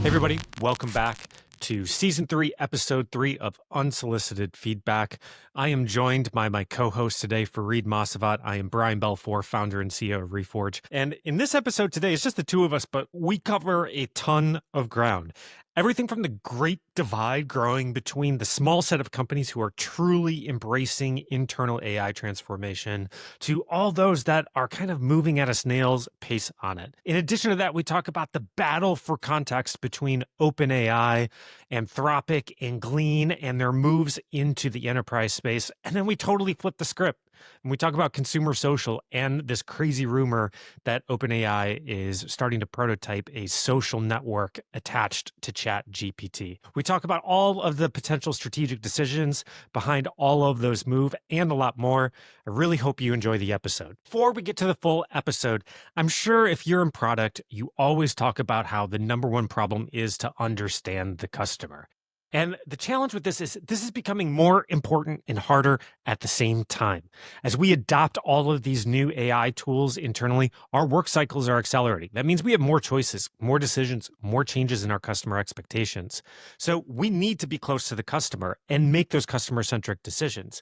Hey everybody, welcome back to Season 3, Episode 3 of Unsolicited Feedback. I am joined by my co-host today, Fareed Masavat. I am Brian Belfour, founder and CEO of Reforge. And in this episode today, it's just the two of us, but we cover a ton of ground. Everything from the great divide growing between the small set of companies who are truly embracing internal AI transformation to all those that are kind of moving at a snail's pace on it. In addition to that, we talk about the battle for context between OpenAI, Anthropic, and Glean and their moves into the enterprise space. And then we totally flip the script. And we talk about consumer social and this crazy rumor that OpenAI is starting to prototype a social network attached to ChatGPT. We talk about all of the potential strategic decisions behind all of those moves and a lot more. I really hope you enjoy the episode. Before we get to the full episode, I'm sure if you're in product, you always talk about how the number one problem is to understand the customer. And the challenge with this is becoming more important and harder at the same time. As we adopt all of these new AI tools internally, our work cycles are accelerating. That means we have more choices, more decisions, more changes in our customer expectations. So we need to be close to the customer and make those customer-centric decisions.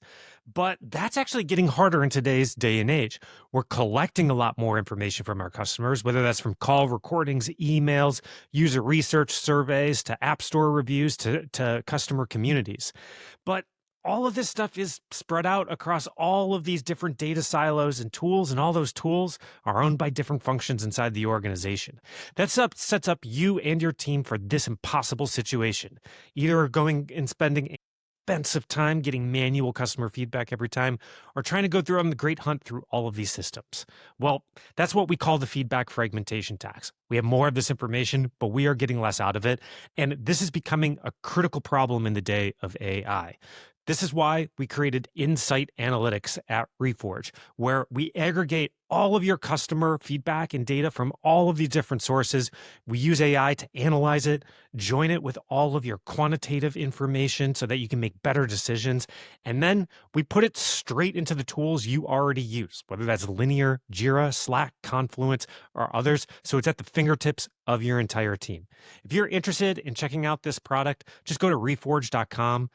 But that's actually getting harder in today's day and age. We're collecting a lot more information from our customers, whether that's from call recordings, emails, user research surveys, to app store reviews, to customer communities. But all of this stuff is spread out across all of these different data silos and tools, and all those tools are owned by different functions inside the organization. That sets up you and your team for this impossible situation, either going and spending expensive time getting manual customer feedback every time, or trying to go through on the great hunt through all of these systems. Well, that's what we call the feedback fragmentation tax. We have more of this information, but we are getting less out of it. And this is becoming a critical problem in the day of AI. This is why we created Insight Analytics at Reforge, where we aggregate all of your customer feedback and data from all of these different sources. We use AI to analyze it, join it with all of your quantitative information so that you can make better decisions. And then we put it straight into the tools you already use, whether that's Linear, Jira, Slack, Confluence, or others. So it's at the fingertips of your entire team. If you're interested in checking out this product, just go to reforge.com.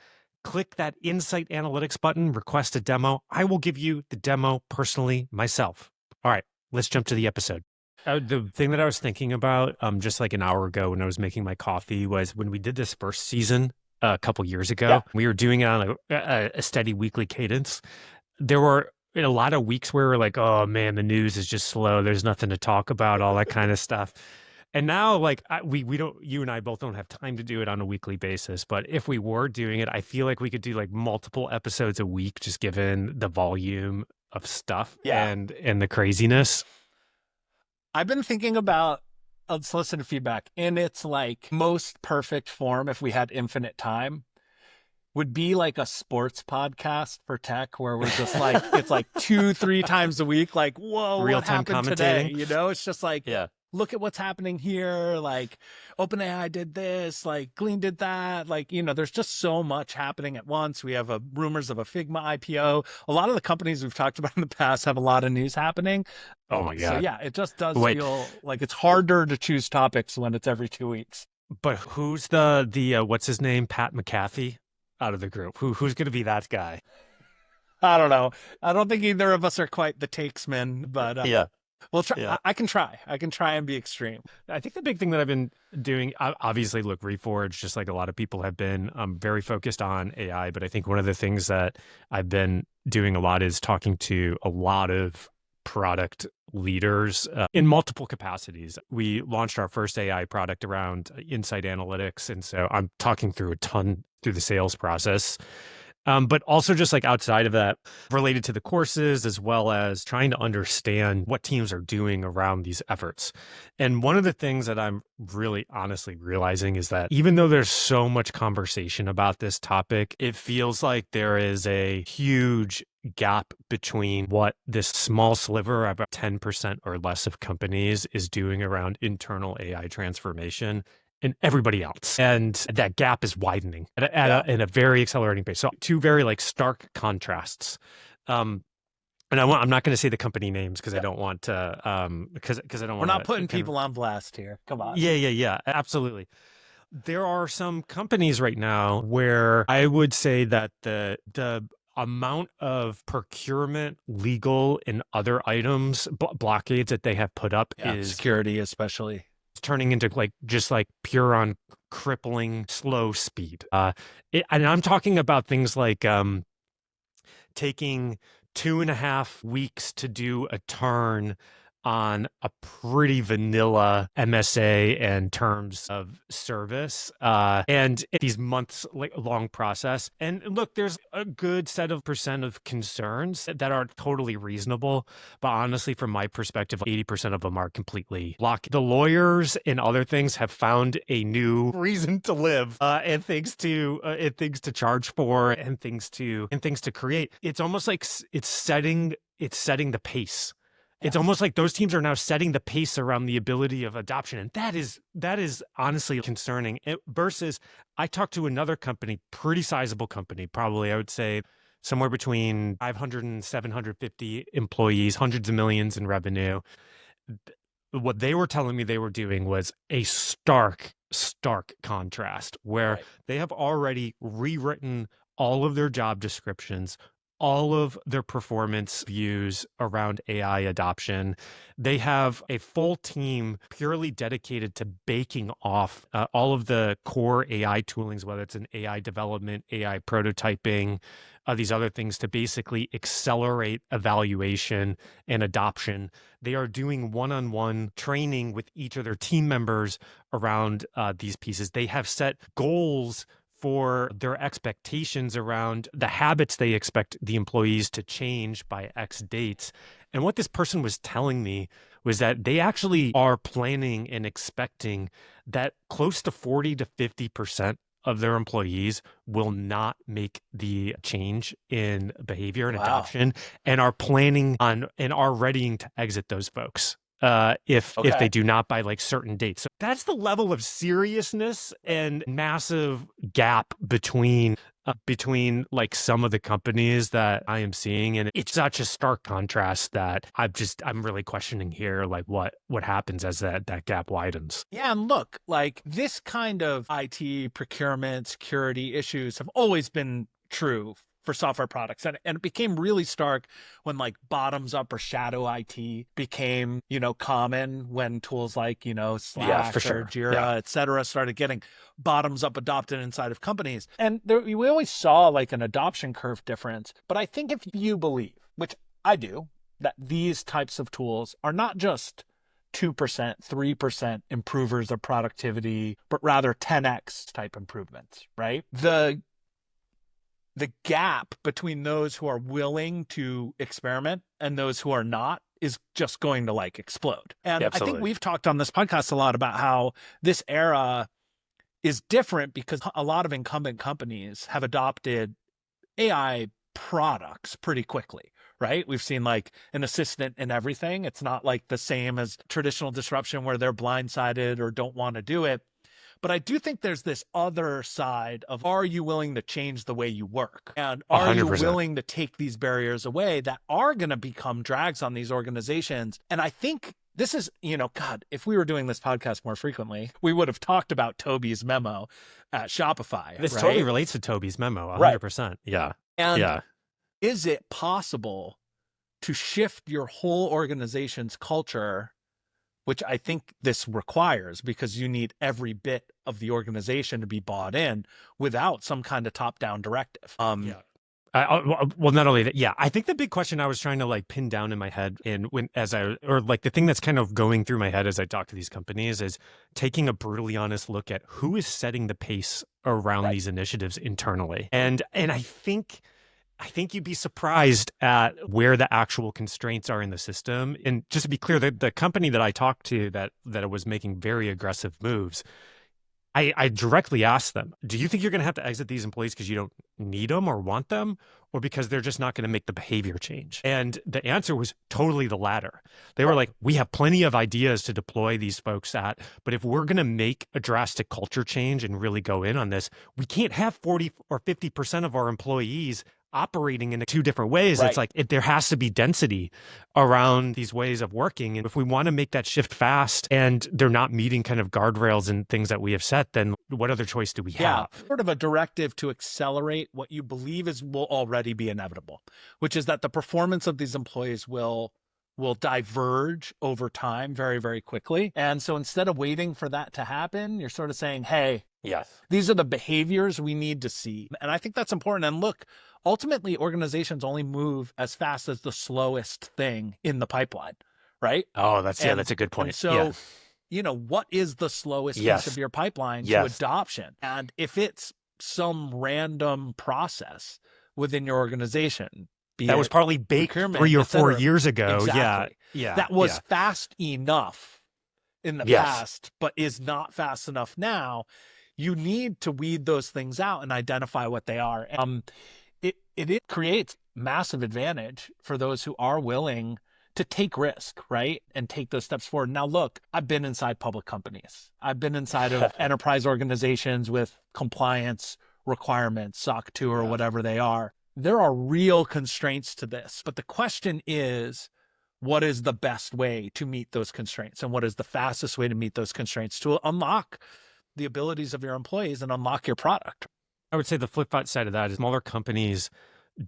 Click that Insight Analytics button, request a demo. I will give you the demo personally myself. All right, let's jump to the episode. The thing that I was thinking about just like an hour ago when I was making my coffee was when we did this first season a couple years ago, we were doing it on a steady weekly cadence. There were a lot of weeks where we were like, oh man, the news is just slow. There's nothing to talk about, all that kind of stuff. And now, like, we don't, you and I both don't have time to do it on a weekly basis. But if we were doing it, I feel like we could do like multiple episodes a week, just given the volume of stuff and the craziness. I've been thinking about unsolicited feedback in its like most perfect form, if we had infinite time, would be like a sports podcast for tech where we're just like, it's like 2-3 times a week, like, whoa, what happened today? You know, it's just like, look at what's happening here. Like OpenAI did this, like Glean did that. Like, you know, there's just so much happening at once. We have rumors of a Figma IPO. A lot of the companies we've talked about in the past have a lot of news happening. Oh my God. So yeah, it just does feel like it's harder to choose topics when it's every 2 weeks. But who's the what's his name? Pat McAfee out of the group. Who's going to be that guy? I don't know. I don't think either of us are quite the takesmen, but we'll try. Yeah. I can try and be extreme. I think the big thing that I've been doing, obviously, look, Reforge, just like a lot of people have been, very focused on AI. But I think one of the things that I've been doing a lot is talking to a lot of product leaders in multiple capacities. We launched our first AI product around Insight Analytics. And so I'm talking through a ton through the sales process. But also just like outside of that, related to the courses, as well as trying to understand what teams are doing around these efforts. And one of the things that I'm really honestly realizing is that even though there's so much conversation about this topic, it feels like there is a huge gap between what this small sliver, about 10% or less of companies, is doing around internal AI transformation and everybody else. And that gap is widening in a very accelerating pace. So two very like stark contrasts. And I'm not going to say the company names because I don't want to, because I don't want to. We're not putting people on blast here. Come on. Yeah, absolutely. There are some companies right now where I would say that the amount of procurement, legal, and other items blockades that they have put up is security, especially turning into just pure on crippling slow speed. And I'm talking about things like taking 2.5 weeks to do a turn on a pretty vanilla MSA and terms of service, and these months long process. And look, there's a good set of percent of concerns that are totally reasonable, but honestly, from my perspective, 80% of them are completely blocked. The lawyers and other things have found a new reason to live, and things to charge for, and things to create. It's almost like it's setting the pace. It's almost like those teams are now setting the pace around the ability of adoption. And that is honestly concerning. Versus, I talked to another company, pretty sizable company, probably I would say somewhere between 500 and 750 employees, hundreds of millions in revenue. What they were telling me they were doing was a stark contrast where they have already rewritten all of their job descriptions, all of their performance views around AI adoption. They have a full team purely dedicated to baking off all of the core AI toolings, whether it's an AI development, AI prototyping, these other things to basically accelerate evaluation and adoption. They are doing one-on-one training with each of their team members around these pieces. They have set goals for their expectations around the habits they expect the employees to change by X dates. And what this person was telling me was that they actually are planning and expecting that close to 40 to 50% of their employees will not make the change in behavior and adoption, and are planning on and are readying to exit those folks if they do not by certain dates. So that's the level of seriousness and massive gap between some of the companies that I am seeing, and it's such a stark contrast that I'm really questioning here what happens as that gap widens. Yeah, and look, this kind of IT procurement security issues have always been true for software products. And it became really stark when bottoms up or shadow IT became, common, when tools like, Slack or Jira, et cetera, started getting bottoms up adopted inside of companies. And we always saw an adoption curve difference. But I think if you believe, which I do, that these types of tools are not just 2%, 3% improvers of productivity, but rather 10x type improvements, right? The gap between those who are willing to experiment and those who are not is just going to explode. And I think we've talked on this podcast a lot about how this era is different because a lot of incumbent companies have adopted AI products pretty quickly, right? We've seen an assistant in everything. It's not the same as traditional disruption where they're blindsided or don't want to do it. But I do think there's this other side of, are you willing to change the way you work? And are 100%. You willing to take these barriers away that are going to become drags on these organizations? And I think this is, God, if we were doing this podcast more frequently, we would have talked about Toby's memo at Shopify. This totally relates to Toby's memo, 100%. Right. Yeah. And is it possible to shift your whole organization's culture, which I think this requires, because you need every bit of the organization to be bought in, without some kind of top-down directive? Well, not only that, I think the big question I was trying to pin down in my head, and the thing that's kind of going through my head as I talk to these companies, is taking a brutally honest look at who is setting the pace around these initiatives internally. And I think you'd be surprised at where the actual constraints are in the system. And just to be clear, the company that I talked to that was making very aggressive moves, I directly asked them, do you think you're going to have to exit these employees because you don't need them or want them, or because they're just not going to make the behavior change? And the answer was totally the latter. They were like, we have plenty of ideas to deploy these folks at, but if we're going to make a drastic culture change and really go in on this, we can't have 40 or 50% of our employees operating in two different ways. Right. It's like there has to be density around these ways of working. And if we want to make that shift fast and they're not meeting kind of guardrails and things that we have set, then what other choice do we have? Sort of a directive to accelerate what you believe will already be inevitable, which is that the performance of these employees will diverge over time very, very quickly. And so instead of waiting for that to happen, you're sort of saying, hey, Yes. these are the behaviors we need to see. And I think that's important. And look, ultimately, organizations only move as fast as the slowest thing in the pipeline, right? Oh, that's a good point. And so, what is the slowest piece of your pipeline to adoption? And if it's some random process within your organization, that was probably baked 3 or 4 years ago. Exactly. Yeah. That was fast enough in the past, but is not fast enough now. You need to weed those things out and identify what they are. It creates massive advantage for those who are willing to take risk, right? And take those steps forward. Now, look, I've been inside public companies. I've been inside of enterprise organizations with compliance requirements, SOC 2 or whatever they are. There are real constraints to this. But the question is, what is the best way to meet those constraints? And what is the fastest way to meet those constraints to unlock the abilities of your employees and unlock your product? I would say the flip side of that is smaller companies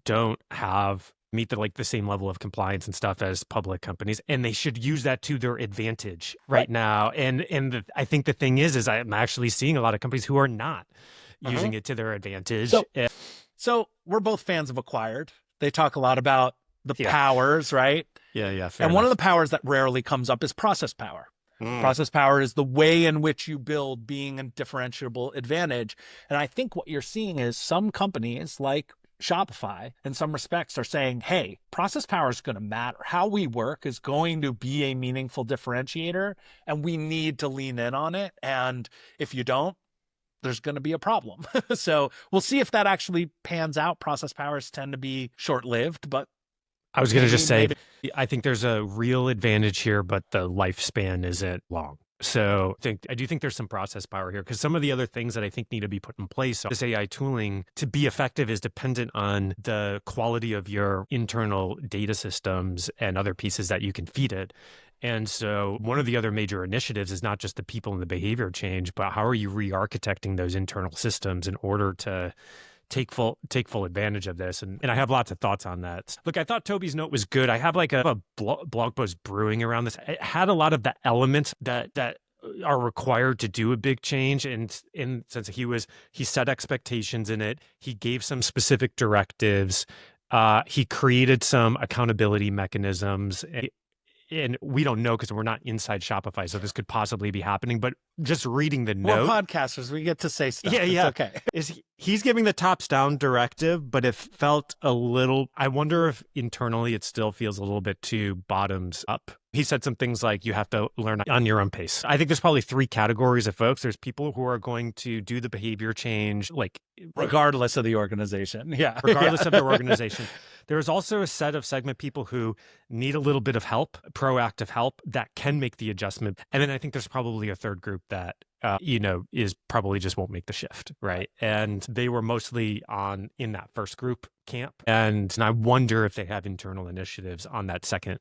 don't meet the same level of compliance and stuff as public companies, and they should use that to their advantage right now. And I think the thing is I'm actually seeing a lot of companies who are not using it to their advantage. So we're both fans of Acquired. They talk a lot about the powers, right? Yeah. And one of the powers that rarely comes up is process power. Process power is the way in which you build being a differentiable advantage. And I think what you're seeing is some companies like Shopify in some respects are saying, hey, process power is going to matter. How we work is going to be a meaningful differentiator, and we need to lean in on it. And if you don't, there's going to be a problem. So we'll see if that actually pans out. Process powers tend to be short-lived, but I was going to just say, I think there's a real advantage here, but the lifespan isn't long. So I do think there's some process power here, because some of the other things that I think need to be put in place, this AI tooling to be effective is dependent on the quality of your internal data systems and other pieces that you can feed it. And so one of the other major initiatives is not just the people and the behavior change, but how are you re-architecting those internal systems in order to take full advantage of this. And I have lots of thoughts on that. Look, I thought Toby's note was good. I have like a blog post brewing around this. It had a lot of the elements that are required to do a big change. And in since he set expectations in it, he gave some specific directives. He created some accountability mechanisms. And we don't know because we're not inside Shopify, so this could possibly be happening. But just reading the note, we're podcasters, we get to say stuff. Yeah. It's okay. He's giving the tops down directive, but it felt a little. I wonder if internally it still feels a little bit too bottoms up. He said some things like you have to learn on your own pace. I think there's probably 3 categories of folks. There's people who are going to do the behavior change, like regardless of the organization. Yeah, regardless of their organization. There's also a set of segment people who need a little bit of help, proactive help, that can make the adjustment. And then I think there's probably a third group that, is probably just won't make the shift, right? And they were mostly in that first group camp. And I wonder if they have internal initiatives on that second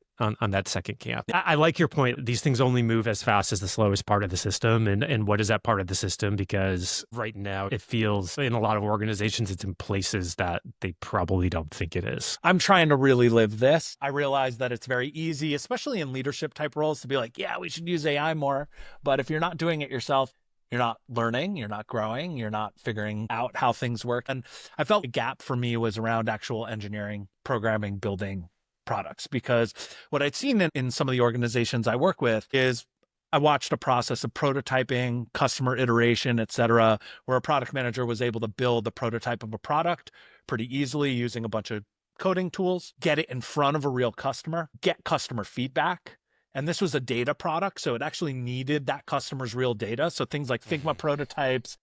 camp. I like your point. These things only move as fast as the slowest part of the system. And what is that part of the system? Because right now it feels in a lot of organizations, it's in places that they probably don't think it is. I'm trying to really live this. I realize that it's very easy, especially in leadership type roles, to be like, yeah, we should use AI more. But if you're not doing it yourself, you're not learning, you're not growing, you're not figuring out how things work. And I felt the gap for me was around actual engineering, programming, building products. Because what I'd seen in some of the organizations I work with is I watched a process of prototyping, customer iteration, et cetera, where a product manager was able to build the prototype of a product pretty easily using a bunch of coding tools, get it in front of a real customer, get customer feedback. And this was a data product, so it actually needed that customer's real data. So things like Figma prototypes,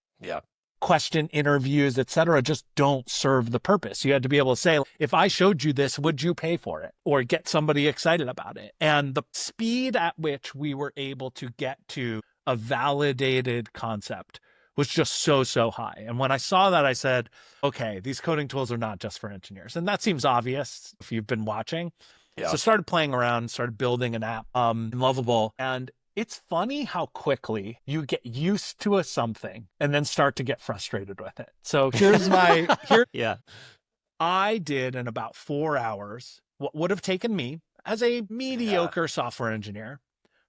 question interviews, et cetera, just don't serve the purpose. You had to be able to say, if I showed you this, would you pay for it? Or get somebody excited about it. And the speed at which we were able to get to a validated concept was just so, so high. And when I saw that, I said, okay, these coding tools are not just for engineers. And that seems obvious if you've been watching. Yeah. So started playing around, started building an app in Lovable. And it's funny how quickly you get used to something and then start to get frustrated with it. So Yeah. I did in about 4 hours what would have taken me as a mediocre software engineer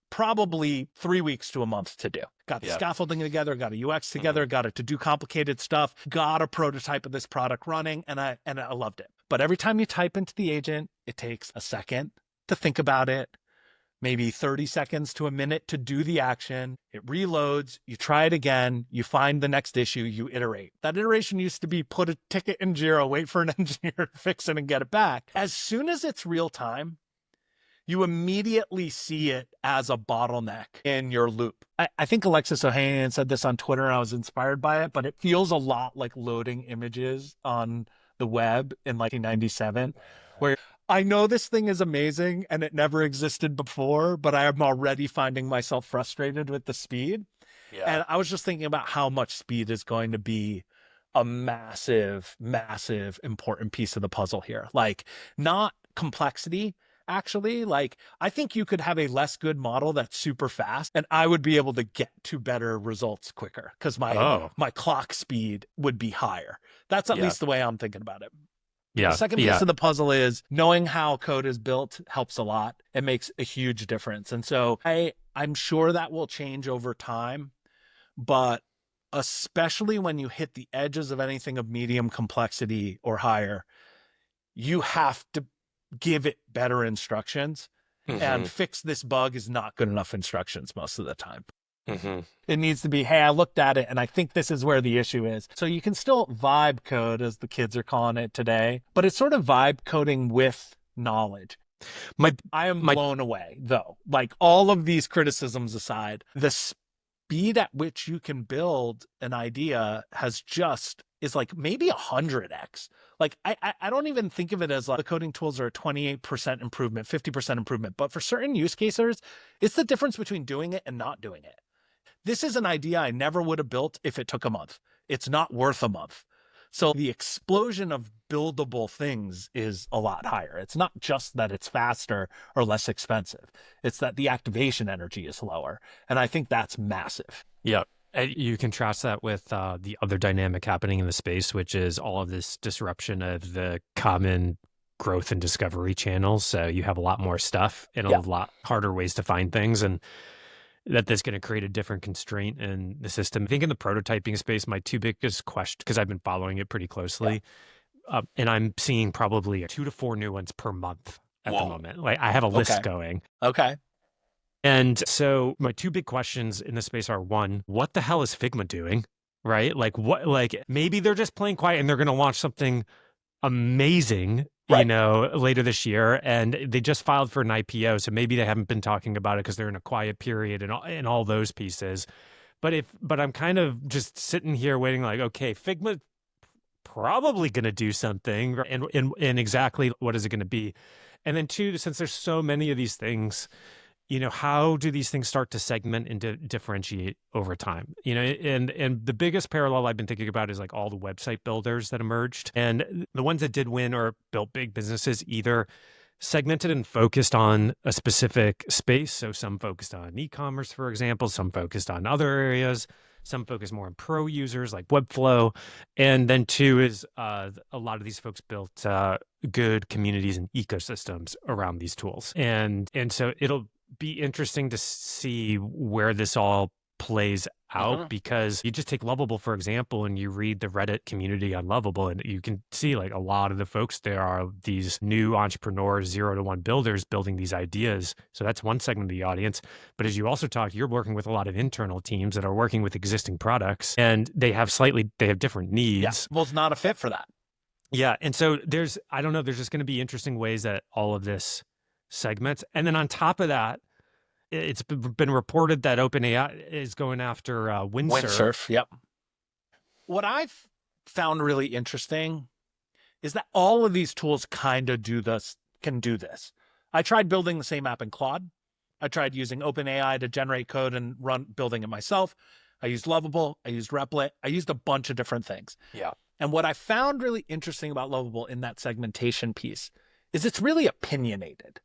probably 3 weeks to a month to do. Got the scaffolding together, got a UX together, got it to do complicated stuff, got a prototype of this product running, and I loved it. But every time you type into the agent, it takes a second to think about it, maybe 30 seconds to a minute to do the action. It reloads, you try it again, you find the next issue, you iterate. That iteration used to be put a ticket in Jira, wait for an engineer to fix it and get it back. As soon as it's real time, you immediately see it as a bottleneck in your loop. I think Alexis Ohanian said this on Twitter, and I was inspired by it, but it feels a lot like loading images on the web in like 1997, where I know this thing is amazing and it never existed before, but I am already finding myself frustrated with the speed. Yeah. And I was just thinking about how much speed is going to be a massive, massive, important piece of the puzzle here. Like, not complexity, actually. Like, I think you could have a less good model that's super fast and I would be able to get to better results quicker because my clock speed would be higher. That's at least the way I'm thinking about it. Yeah. The second piece of the puzzle is knowing how code is built helps a lot. It makes a huge difference. And so I'm sure that will change over time, but especially when you hit the edges of anything of medium complexity or higher, you have to give it better instructions, and fix this bug is not good enough instructions most of the time. It needs to be, hey, I looked at it and I think this is where the issue is. So you can still vibe code, as the kids are calling it today, but it's sort of vibe coding with knowledge. I am blown away, though. Like, all of these criticisms aside, the speed at which you can build an idea is like maybe 100x. Like, I don't even think of it as like the coding tools are a 28% improvement, 50% improvement. But for certain use cases, it's the difference between doing it and not doing it. This is an idea I never would have built if it took a month. It's not worth a month. So the explosion of buildable things is a lot higher. It's not just that it's faster or less expensive. It's that the activation energy is lower. And I think that's massive. Yeah. You contrast that with the other dynamic happening in the space, which is all of this disruption of the common growth and discovery channels. So you have a lot more stuff and a lot harder ways to find things. And that's going to create a different constraint in the system. I think in the prototyping space, my two biggest questions, because I've been following it pretty closely, and I'm seeing probably 2 to 4 new ones per month at the moment. Like, I have a list going. Okay. And so my two big questions in this space are, one, what the hell is Figma doing? Right? Like, maybe they're just playing quiet and they're going to launch something amazing, later this year, and they just filed for an IPO. So maybe they haven't been talking about it because they're in a quiet period and all those pieces. But I'm kind of just sitting here waiting, like, okay, Figma probably going to do something, and exactly what is it going to be? And then two, since there's so many of these things, how do these things start to segment and differentiate over time? And the biggest parallel I've been thinking about is like all the website builders that emerged, and the ones that did win or built big businesses either segmented and focused on a specific space. So some focused on e-commerce, for example, some focused on other areas, some focus more on pro users like Webflow. And then two is a lot of these folks built good communities and ecosystems around these tools. And so it'll be interesting to see where this all plays out, because you just take Lovable, for example, and you read the Reddit community on Lovable, and you can see like a lot of the folks there are these new entrepreneurs, 0 to 1 builders building these ideas. So that's one segment of the audience. But as you also talked, you're working with a lot of internal teams that are working with existing products, and they have different needs. Yeah. Well, it's not a fit for that. Yeah. And so there's just going to be interesting ways that all of this segments. And then on top of that, it's been reported that OpenAI is going after Windsurf. Yep. What I've found really interesting is that all of these tools kind of can do this. I tried building the same app in Claude. I tried using OpenAI to generate code and building it myself. I used Lovable, I used Replit, I used a bunch of different things. Yeah. And what I found really interesting about Lovable in that segmentation piece is it's really opinionated,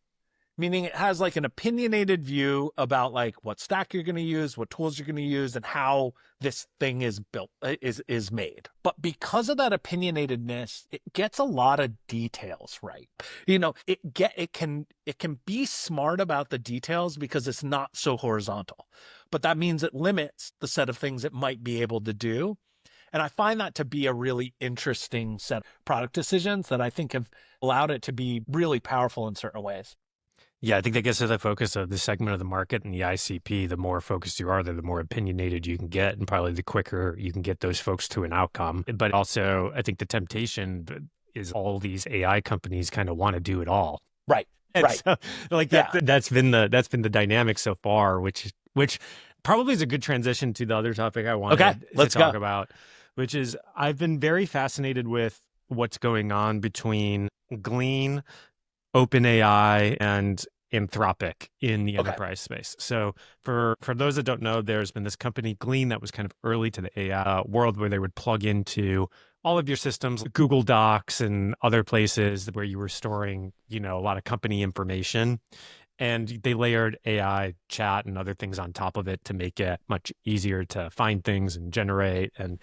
meaning it has like an opinionated view about like what stack you're going to use, what tools you're going to use, and how this thing is built, is made. But because of that opinionatedness, it gets a lot of details right. It can be smart about the details because it's not so horizontal. But that means it limits the set of things it might be able to do. And I find that to be a really interesting set of product decisions that I think have allowed it to be really powerful in certain ways. Yeah, I think that gets to the focus of the segment of the market and the ICP. The more focused you are, the more opinionated you can get, and probably the quicker you can get those folks to an outcome. But also, I think the temptation is all these AI companies kind of want to do it all. Right. And right. so, like that's been the dynamic so far, which probably is a good transition to the other topic I wanted to talk about, which is I've been very fascinated with what's going on between Glean, OpenAI, and Anthropic in the enterprise space. So for those that don't know, there's been this company Glean that was kind of early to the AI world where they would plug into all of your systems, Google Docs and other places where you were storing, a lot of company information. And they layered AI chat and other things on top of it to make it much easier to find things and generate. And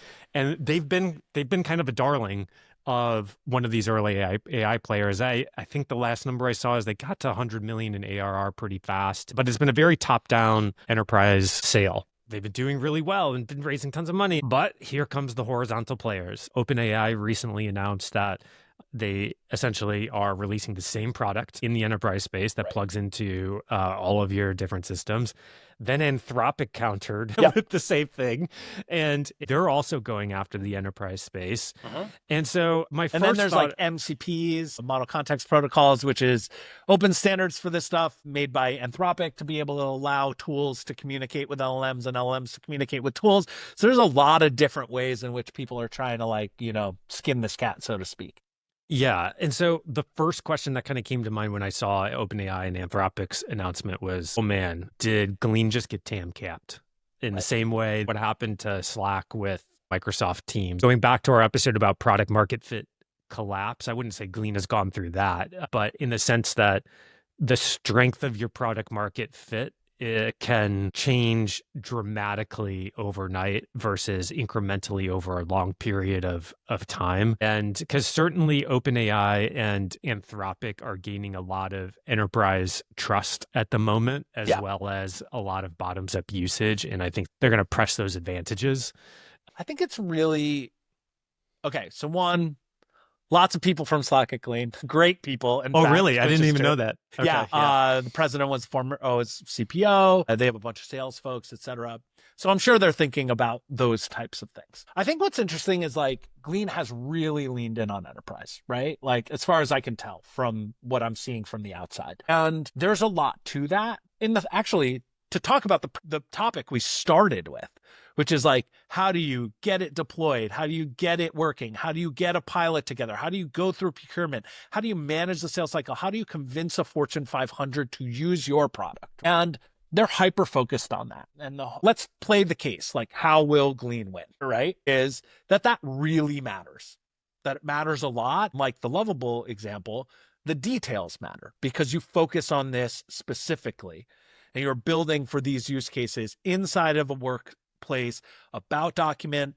they've been kind of a darling of one of these early AI players. I think the last number I saw is they got to 100 million in ARR pretty fast, but it's been a very top-down enterprise sale. They've been doing really well and been raising tons of money, but here comes the horizontal players. OpenAI recently announced that they essentially are releasing the same product in the enterprise space that plugs into all of your different systems. Then Anthropic countered with the same thing. And they're also going after the enterprise space. And so then there's like MCPs, model context protocols, which is open standards for this stuff made by Anthropic to be able to allow tools to communicate with LLMs and LLMs to communicate with tools. So there's a lot of different ways in which people are trying to skin this cat, so to speak. Yeah. And so the first question that kind of came to mind when I saw OpenAI and Anthropic's announcement was, oh man, did Glean just get TAM capped? In the same way, what happened to Slack with Microsoft Teams? Going back to our episode about product market fit collapse, I wouldn't say Glean has gone through that, but in the sense that the strength of your product market fit, it can change dramatically overnight versus incrementally over a long period of time. And because certainly OpenAI and Anthropic are gaining a lot of enterprise trust at the moment, as well as a lot of bottoms up usage. And I think they're going to press those advantages. I think it's really, okay, so one, lots of people from Slack at Glean, great people. In fact, really? I didn't even know that. Okay, the president was CPO. They have a bunch of sales folks, et cetera. So I'm sure they're thinking about those types of things. I think what's interesting is like Glean has really leaned in on enterprise, right? Like as far as I can tell from what I'm seeing from the outside. And there's a lot to that. To talk about the topic we started with, which is like, how do you get it deployed? How do you get it working? How do you get a pilot together? How do you go through procurement? How do you manage the sales cycle? How do you convince a Fortune 500 to use your product? And they're hyper-focused on that. And let's play the case, like how will Glean win, right? Is that really matters. That it matters a lot. Like the Lovable example, the details matter because you focus on this specifically. And you're building for these use cases inside of a workplace about document,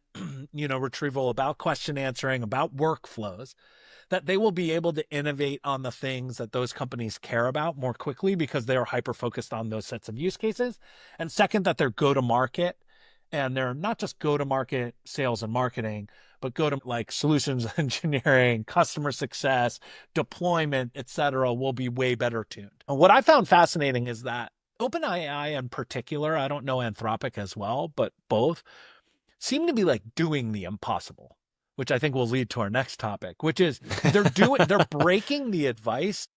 retrieval, about question answering, about workflows, that they will be able to innovate on the things that those companies care about more quickly because they are hyper-focused on those sets of use cases. And second, that they're go-to-market, and they're not just go-to-market sales and marketing, but go to like solutions engineering, customer success, deployment, et cetera, will be way better tuned. And what I found fascinating is that OpenAI in particular, I don't know Anthropic as well, but both seem to be like doing the impossible, which I think will lead to our next topic, which is they're breaking the advice.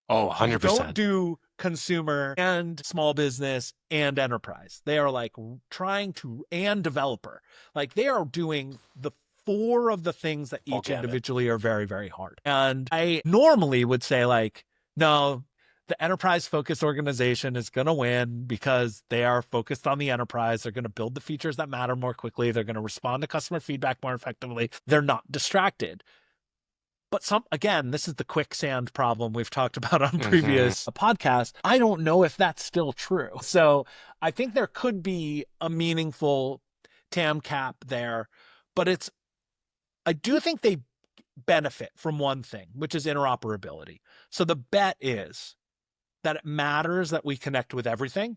Oh, 100%. Don't do consumer and small business and enterprise. They are like trying to, and developer, like they are doing the four of the things that each individually are very, very hard. And I normally would say like, no, the enterprise focused organization is going to win because they are focused on the enterprise. They're going to build the features that matter more quickly. They're going to respond to customer feedback more effectively. They're not distracted. But again, this is the quicksand problem we've talked about on previous podcasts. I don't know if that's still true. So I think there could be a meaningful TAM cap there, but I do think they benefit from one thing, which is interoperability. So the bet is that it matters that we connect with everything,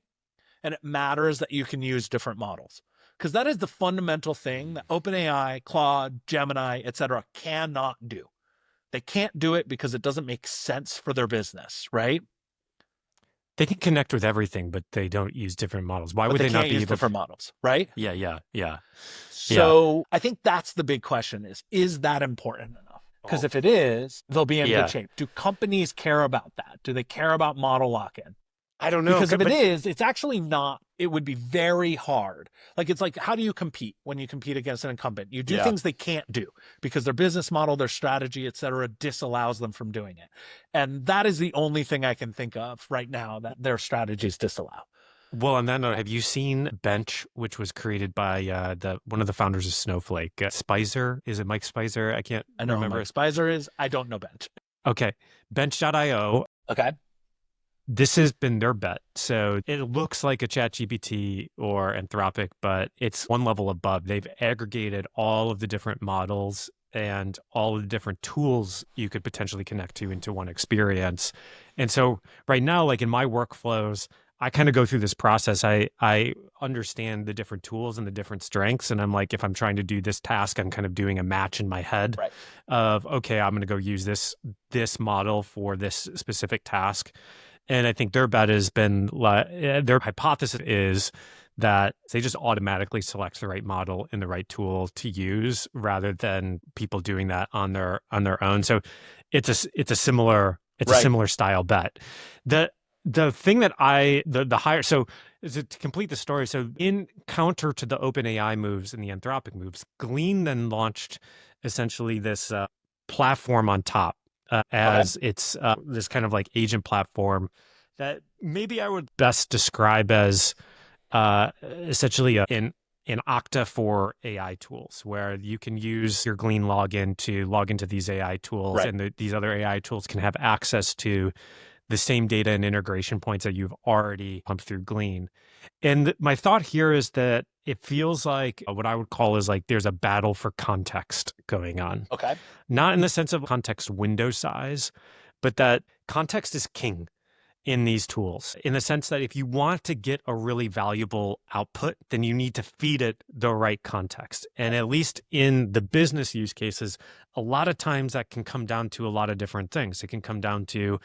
and it matters that you can use different models. Because that is the fundamental thing that OpenAI, Claude, Gemini, etc. cannot do. They can't do it because it doesn't make sense for their business, right? They can connect with everything, but they don't use different models. Why would they not be use able different models, right? Yeah. So I think that's the big question is that important enough? Because if it is, they'll be in good shape. Do companies care about that? Do they care about model lock-in? I don't know. Because if it is, it's actually not, it would be very hard. Like, it's like, how do you compete when you compete against an incumbent? You do things they can't do because their business model, their strategy, et cetera, disallows them from doing it. And that is the only thing I can think of right now that their strategies disallow. Well, on that note, have you seen Bench, which was created by one of the founders of Snowflake? Spicer? Is it Mike Spicer? I know remember. Mike Spicer is. I don't know Bench. Okay. Bench.io. Okay. This has been their bet. So it looks like a ChatGPT or Anthropic, but it's one level above. They've aggregated all of the different models and all of the different tools you could potentially connect to into one experience. And so right now, like in my workflows, I kind of go through this process. I understand the different tools and the different strengths. And I'm like, if I'm trying to do this task, I'm kind of doing a match in my head of, okay, I'm going to go use this model for this specific task. And I think their bet has been, their hypothesis is that they just automatically select the right model and the right tool to use rather than people doing that on their own. So it's a similar style bet. The thing that the higher, so to complete the story, so in counter to the OpenAI moves and the Anthropic moves, Glean then launched essentially this platform on top. It's this kind of like agent platform that maybe I would best describe as essentially an Okta for AI tools, where you can use your Glean login to log into these AI tools, and these other AI tools can have access to the same data and integration points that you've already pumped through Glean. And my thought here is that it feels like what I would call is like there's a battle for context going on. Okay. Not in the sense of context window size, but that context is king in these tools, in the sense that if you want to get a really valuable output, then you need to feed it the right context. And at least in the business use cases, a lot of times that can come down to a lot of different things. It can come down to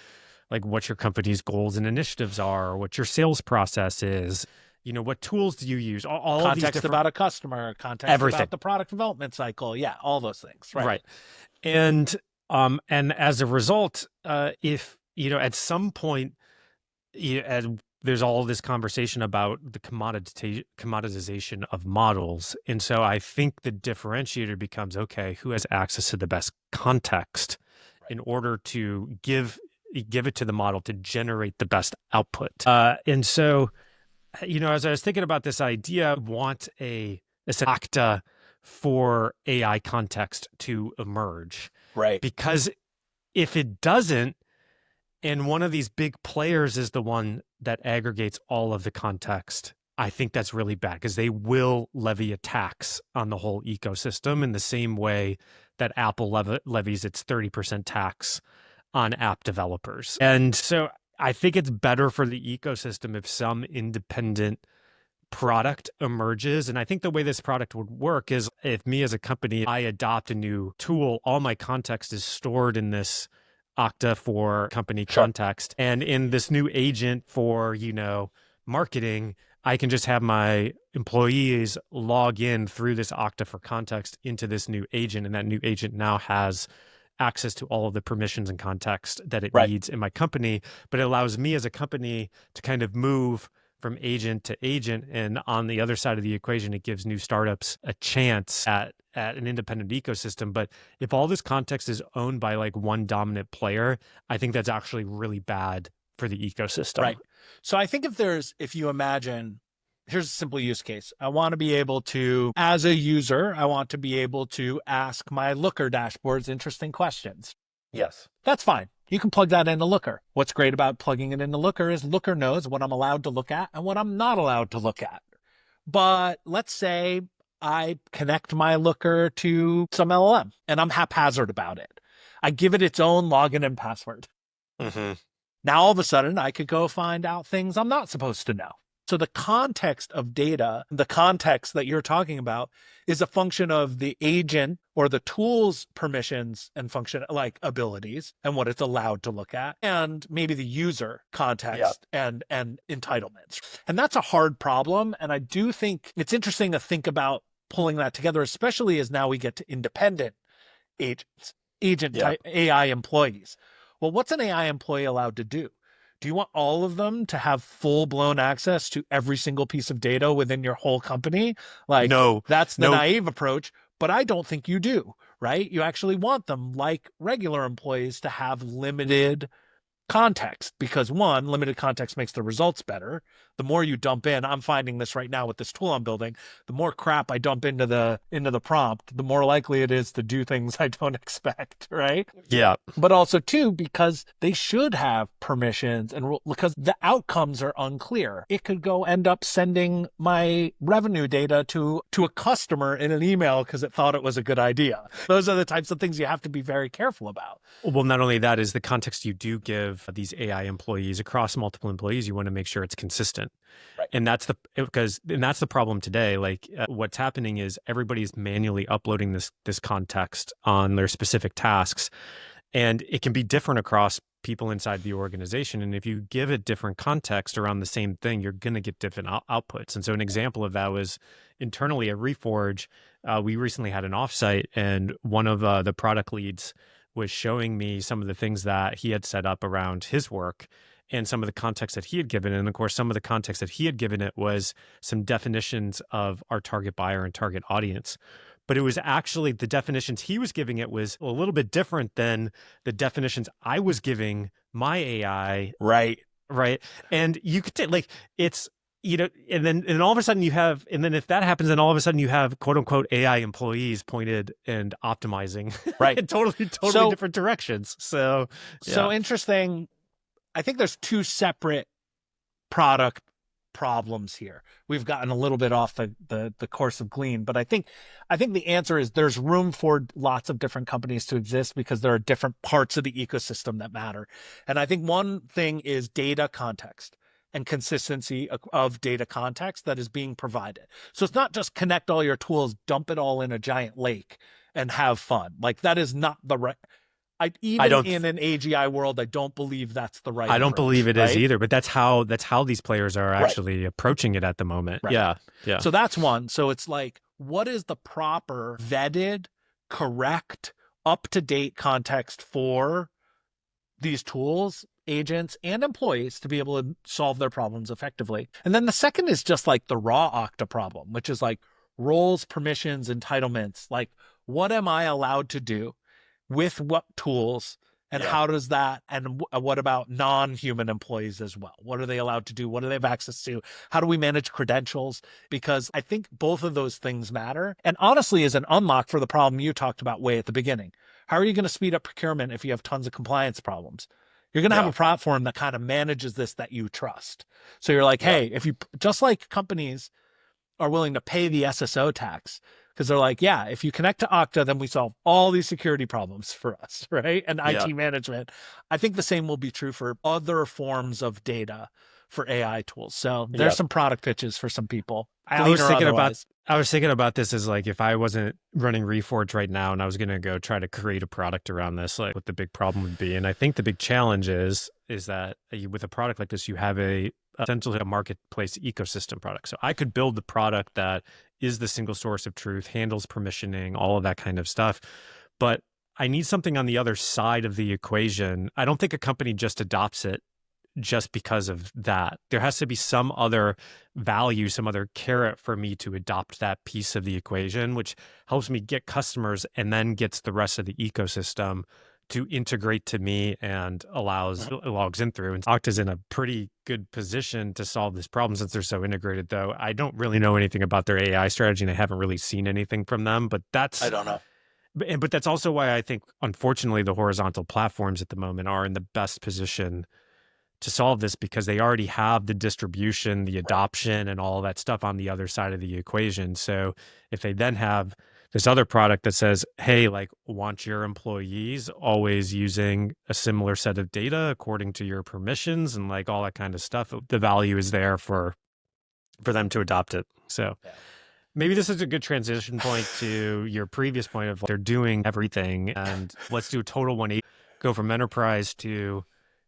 like what your company's goals and initiatives are, what your sales process is, what tools do you use? All context of these different, about a customer, context everything. About the product development cycle. Yeah, all those things. Right. And as a result, if, at some point, and there's all this conversation about the commoditization of models. And so I think the differentiator becomes, okay, who has access to the best context in order to give it to the model to generate the best output. And so, as I was thinking about this idea, I want an Okta for AI context to emerge. Right. Because if it doesn't, and one of these big players is the one that aggregates all of the context, I think that's really bad because they will levy a tax on the whole ecosystem in the same way that Apple levies its 30% tax on app developers. And so I think it's better for the ecosystem if some independent product emerges. And I think the way this product would work is if me as a company, I adopt a new tool, all my context is stored in this Okta for company context. And in this new agent for, marketing, I can just have my employees log in through this Okta for context into this new agent. And that new agent now has access to all of the permissions and context that it needs in my company. But it allows me as a company to kind of move from agent to agent. And on the other side of the equation, it gives new startups a chance at an independent ecosystem. But if all this context is owned by like one dominant player, I think that's actually really bad for the ecosystem. Right. So I think if you imagine, here's a simple use case. I want to be able to, as a user, I want to be able to ask my Looker dashboards interesting questions. Yes. That's fine. You can plug that into Looker. What's great about plugging it into Looker is Looker knows what I'm allowed to look at and what I'm not allowed to look at. But let's say I connect my Looker to some LLM and I'm haphazard about it. I give it its own login and password. Mm-hmm. Now, all of a sudden, I could go find out things I'm not supposed to know. So the context of data, the context that you're talking about, is a function of the agent or the tool's permissions and function like abilities and what it's allowed to look at, and maybe the user context and entitlements. And that's a hard problem. And I do think it's interesting to think about pulling that together, especially as now we get to independent agent type AI employees. Well, what's an AI employee allowed to do? Do you want all of them to have full-blown access to every single piece of data within your whole company? Like, No, that's the naive approach, but I don't think you do, right? You actually want them, like regular employees, to have limited context, because one, limited context makes the results better. The more you dump in, I'm finding this right now with this tool I'm building, the more crap I dump into the prompt, the more likely it is to do things I don't expect, right? Yeah. But also too, because they should have permissions and because the outcomes are unclear. It could go end up sending my revenue data to a customer in an email because it thought it was a good idea. Those are the types of things you have to be very careful about. Well, not only that, is the context you do give these AI employees across multiple employees, you want to make sure it's consistent. Right. And that's the problem today. Like what's happening is everybody's manually uploading this context on their specific tasks, and it can be different across people inside the organization. And if you give it different context around the same thing, you're going to get different outputs. And so an example of that was internally at Reforge, we recently had an offsite, and one of the product leads was showing me some of the things that he had set up around his work and some of the context that he had given. And of course, some of the context that he had given it was some definitions of our target buyer and target audience. But it was actually the definitions he was giving it was a little bit different than the definitions I was giving my AI. Right. Right. And you could take it's, and then all of a sudden and then if that happens, then all of a sudden you have quote unquote AI employees pointed and optimizing right in totally different directions. So interesting. I think there's two separate product problems here. We've gotten a little bit off the course of Glean, but I think the answer is there's room for lots of different companies to exist because there are different parts of the ecosystem that matter. And I think one thing is data context and consistency of data context that is being provided. So it's not just connect all your tools, dump it all in a giant lake and have fun. Like that is not the right. In an AGI world, I don't believe that's the right. I don't believe it is either, but that's how these players are actually approaching it at the moment. Right. Yeah. So that's one. So it's like, what is the proper vetted, correct, up-to-date context for these tools, agents, and employees to be able to solve their problems effectively? And then the second is just like the raw Okta problem, which is like roles, permissions, entitlements. Like, what am I allowed to do? With what tools, and how does that, and what about non-human employees as well? What are they allowed to do? What do they have access to? How do we manage credentials? Because I think both of those things matter. And honestly, is an unlock for the problem you talked about way at the beginning. How are you going to speed up procurement if you have tons of compliance problems? You're going to have a platform that kind of manages this that you trust. So you're like, hey, if you, just like companies are willing to pay the SSO tax, because they're like, if you connect to Okta, then we solve all these security problems for us, right? And IT management. I think the same will be true for other forms of data for AI tools. So there's some product pitches for some people. I was thinking about this as like, if I wasn't running Reforge right now and I was going to go try to create a product around this, like what the big problem would be. And I think the big challenge is that with a product like this, you have essentially a marketplace ecosystem product. So I could build the product that is the single source of truth, handles permissioning, all of that kind of stuff. But I need something on the other side of the equation. I don't think a company just adopts it just because of that. There has to be some other value, some other carrot for me to adopt that piece of the equation, which helps me get customers and then gets the rest of the ecosystem to integrate to me and logs in through. And Okta's in a pretty good position to solve this problem since they're so integrated, though. I don't really know anything about their AI strategy, and I haven't really seen anything from them, but I don't know. But that's also why I think, unfortunately, the horizontal platforms at the moment are in the best position to solve this, because they already have the distribution, the adoption, and all that stuff on the other side of the equation. So if they then have this other product that says, hey, like, want your employees always using a similar set of data according to your permissions and like all that kind of stuff, the value is there for them to adopt it. So maybe this is a good transition point to your previous point of they're doing everything, and let's do a total 180, go from enterprise to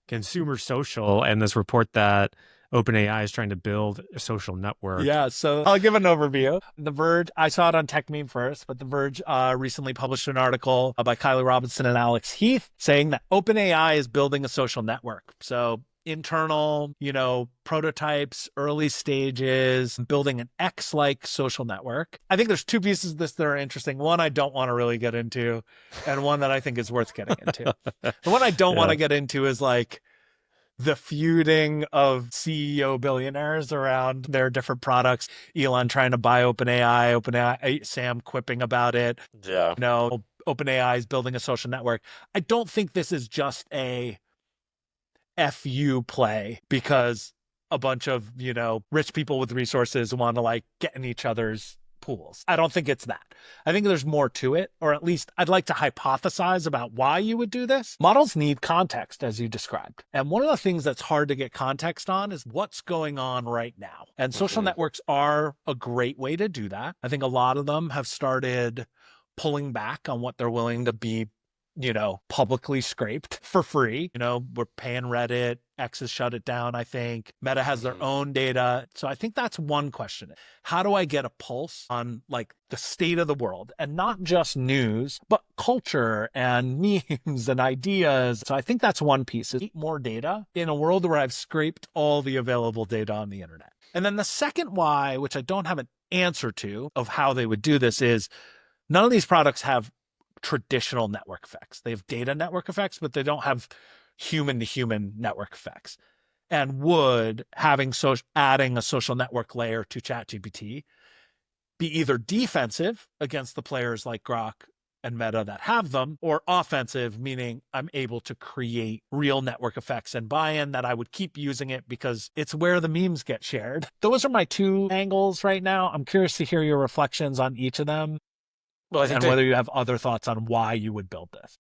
consumer social, and this report that OpenAI is trying to build a social network. Yeah, so I'll give an overview. The Verge, I saw it on Tech Meme first, but The Verge recently published an article by Kylie Robinson and Alex Heath saying that OpenAI is building a social network. So internal, prototypes, early stages, building an X-like social network. I think there's two pieces of this that are interesting. One I don't want to really get into, and one that I think is worth getting into. The one I don't want to get into is like the feuding of CEO billionaires around their different products. Elon trying to buy OpenAI, Sam quipping about it. Yeah. OpenAI is building a social network. I don't think this is just a FU play because a bunch of, rich people with resources want to like get in each other's pools. I don't think it's that. I think there's more to it, or at least I'd like to hypothesize about why you would do this. Models need context, as you described. And one of the things that's hard to get context on is what's going on right now. And social networks are a great way to do that. I think a lot of them have started pulling back on what they're willing to be publicly scraped for free. We're paying Reddit. X has shut it down, I think. Meta has their own data. So I think that's one question. How do I get a pulse on like the state of the world, and not just news, but culture and memes and ideas? So I think that's one piece, is more data in a world where I've scraped all the available data on the internet. And then the second why, which I don't have an answer to of how they would do this, is none of these products have traditional network effects. They have data network effects, but they don't have human-to-human network effects. And would adding a social network layer to ChatGPT be either defensive against the players like Grok and Meta that have them, or offensive, meaning I'm able to create real network effects and buy-in that I would keep using it because it's where the memes get shared. Those are my two angles right now. I'm curious to hear your reflections on each of them. Well, and whether you have other thoughts on why you would build this.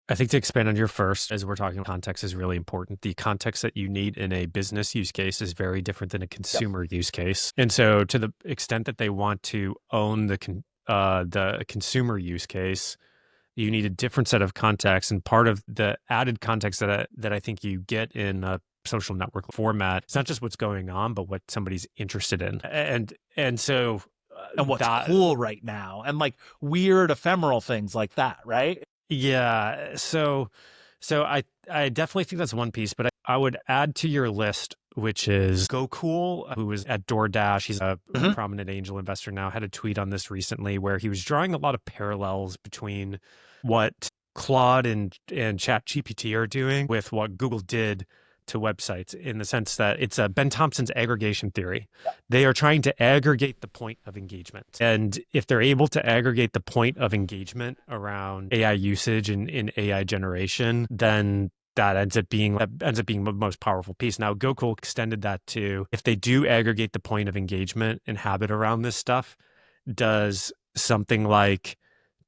I think to expand on your first, as we're talking, context is really important. The context that you need in a business use case is very different than a consumer use case. And so to the extent that they want to own the consumer use case, you need a different set of context. And part of the added context that I think you get in a social network format, it's not just what's going on, but what somebody's interested in. And so... and what's cool right now, and like weird ephemeral things like that, right? Yeah. So I definitely think that's one piece, but I would add to your list, which is GoCool, who was at DoorDash. He's a prominent angel investor now, had a tweet on this recently where he was drawing a lot of parallels between what Claude and ChatGPT are doing with what Google did to websites, in the sense that it's Ben Thompson's aggregation theory. They are trying to aggregate the point of engagement. And if they're able to aggregate the point of engagement around AI usage and in AI generation, then that ends up being the most powerful piece. Now, GoCool extended that to, if they do aggregate the point of engagement and habit around this stuff, does something like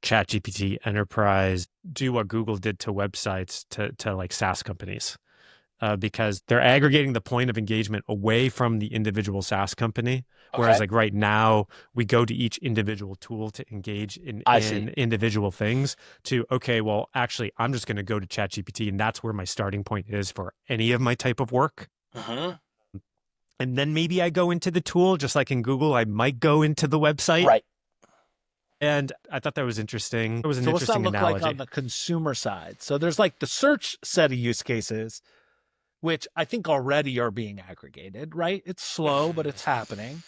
ChatGPT Enterprise do what Google did to websites to like SaaS companies? Because they're aggregating the point of engagement away from the individual SaaS company. Whereas like right now, we go to each individual tool to engage in individual things to, okay, well, actually, I'm just going to go to ChatGPT, and that's where my starting point is for any of my type of work. And then maybe I go into the tool, just like in Google, I might go into the website. Right. And I thought that was interesting. It was an interesting analogy. What's that look like on the consumer side? So there's like the search set of use cases, which I think already are being aggregated, right? It's slow, but it's happening.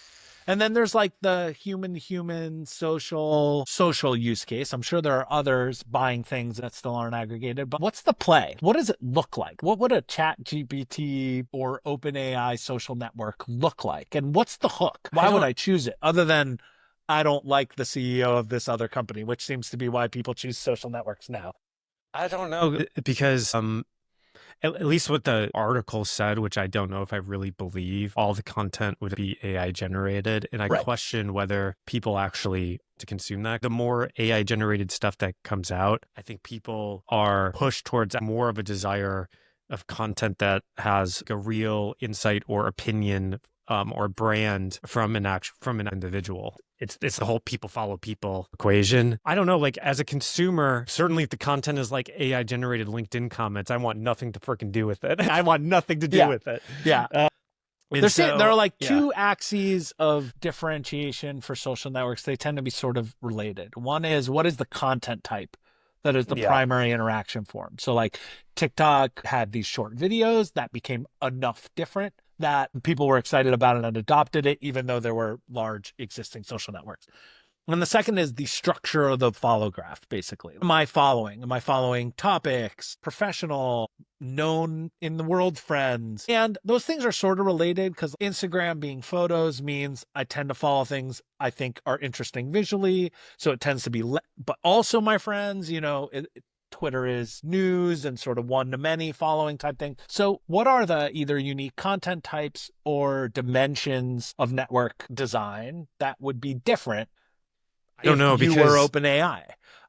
And then there's like the human social use case. I'm sure there are others buying things that still aren't aggregated, but what's the play? What does it look like? What would a chat GPT or OpenAI social network look like? And what's the hook? Why would I choose it other than I don't like the CEO of this other company, which seems to be why people choose social networks now. I don't know because at least what the article said, which I don't know if I really believe, all the content would be AI generated. And I question whether people actually to consume that. The more AI generated stuff that comes out, I think people are pushed towards more of a desire of content that has a real insight or opinion or brand from an individual. It's the whole people follow people equation. I don't know, like as a consumer, certainly if the content is like AI generated LinkedIn comments, I want nothing to freaking do with it. I want nothing to do with it. Yeah. There are like two yeah. axes of differentiation for social networks. They tend to be sort of related. One is what is the content type that is the primary interaction form. So like TikTok had these short videos that became enough different that people were excited about it and adopted it, even though there were large existing social networks. And the second is the structure of the follow graph, basically. Am I following topics, professional, known in the world friends? And those things are sort of related because Instagram being photos means I tend to follow things I think are interesting visually. So it tends to be, but also my friends, Twitter is news and sort of one-to-many following type thing. So what are the either unique content types or dimensions of network design that would be different? I don't know because you were OpenAI.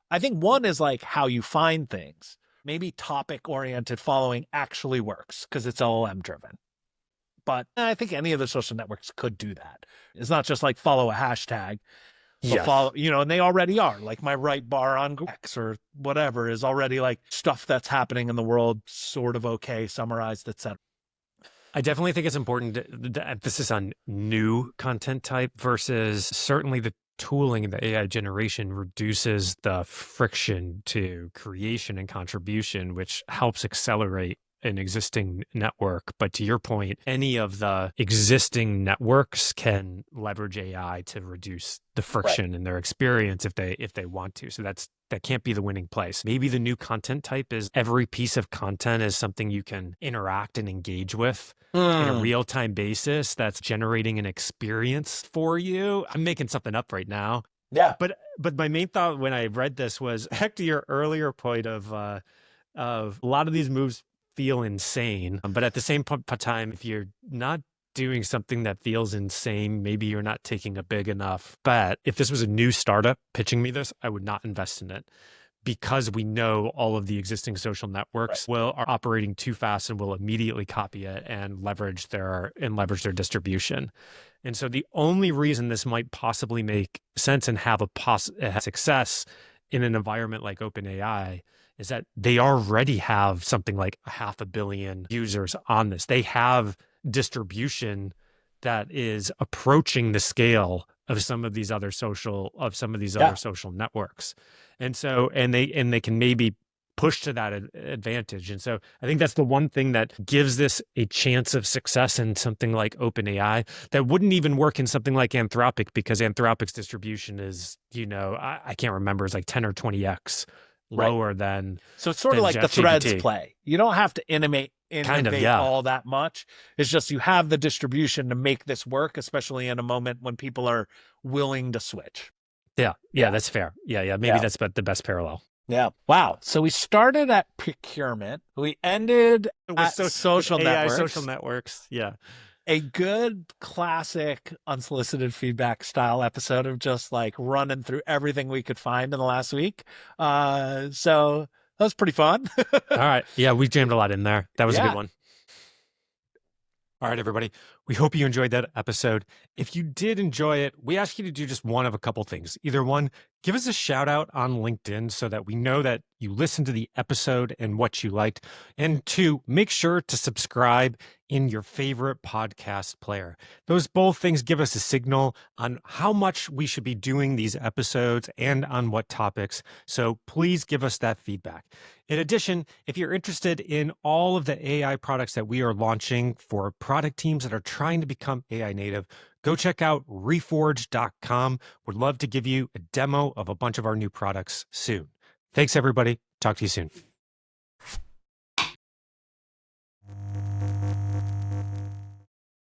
I think one is like how you find things. Maybe topic-oriented following actually works because it's LLM driven. But I think any of the social networks could do that. It's not just like follow a hashtag. Follow, and they already are. Like my right bar on X or whatever is already like stuff that's happening in the world, sort of okay, summarized, etc. I definitely think it's important the emphasis on new content type versus certainly the tooling and the AI generation reduces the friction to creation and contribution, which helps accelerate an existing network. But to your point, any of the existing networks can leverage AI to reduce the friction in their experience if they want to. So that can't be the winning place. Maybe the new content type is every piece of content is something you can interact and engage with in a real-time basis that's generating an experience for you. I'm making something up right now. Yeah. But my main thought when I read this was back to your earlier point of a lot of these moves feel insane. But at the same time, if you're not doing something that feels insane, maybe you're not taking a big enough bet. If this was a new startup pitching me this, I would not invest in it because we know all of the existing social networks are operating too fast and will immediately copy it and leverage their distribution. And so the only reason this might possibly make sense and have a success in an environment like OpenAI is that they already have something like 500 million users on this. They have distribution that is approaching the scale of some of these other social networks. And so, and they can maybe push to that advantage. And so I think that's the one thing that gives this a chance of success in something like OpenAI that wouldn't even work in something like Anthropic because Anthropic's distribution is, I can't remember, it's like 10 or 20x lower than. So it's sort of like the Threads play. You don't have to innovate all that much. It's just you have the distribution to make this work, especially in a moment when people are willing to switch. Yeah, that's fair. Maybe that's the best parallel. Yeah. Wow. So we started at procurement. We ended at social networks. Social networks. Yeah. A good classic unsolicited feedback style episode of just like running through everything we could find in the last week. So that was pretty fun. All right. Yeah, we jammed a lot in there. That was a good one. All right, everybody. We hope you enjoyed that episode. If you did enjoy it, we ask you to do just one of a couple things. Either one, give us a shout out on LinkedIn so that we know that you listened to the episode and what you liked. And two, make sure to subscribe in your favorite podcast player. Those both things give us a signal on how much we should be doing these episodes and on what topics. So please give us that feedback. In addition, if you're interested in all of the AI products that we are launching for product teams that are trying to become AI native, go check out reforge.com. Would love to give you a demo of a bunch of our new products soon. Thanks, everybody. Talk to you soon.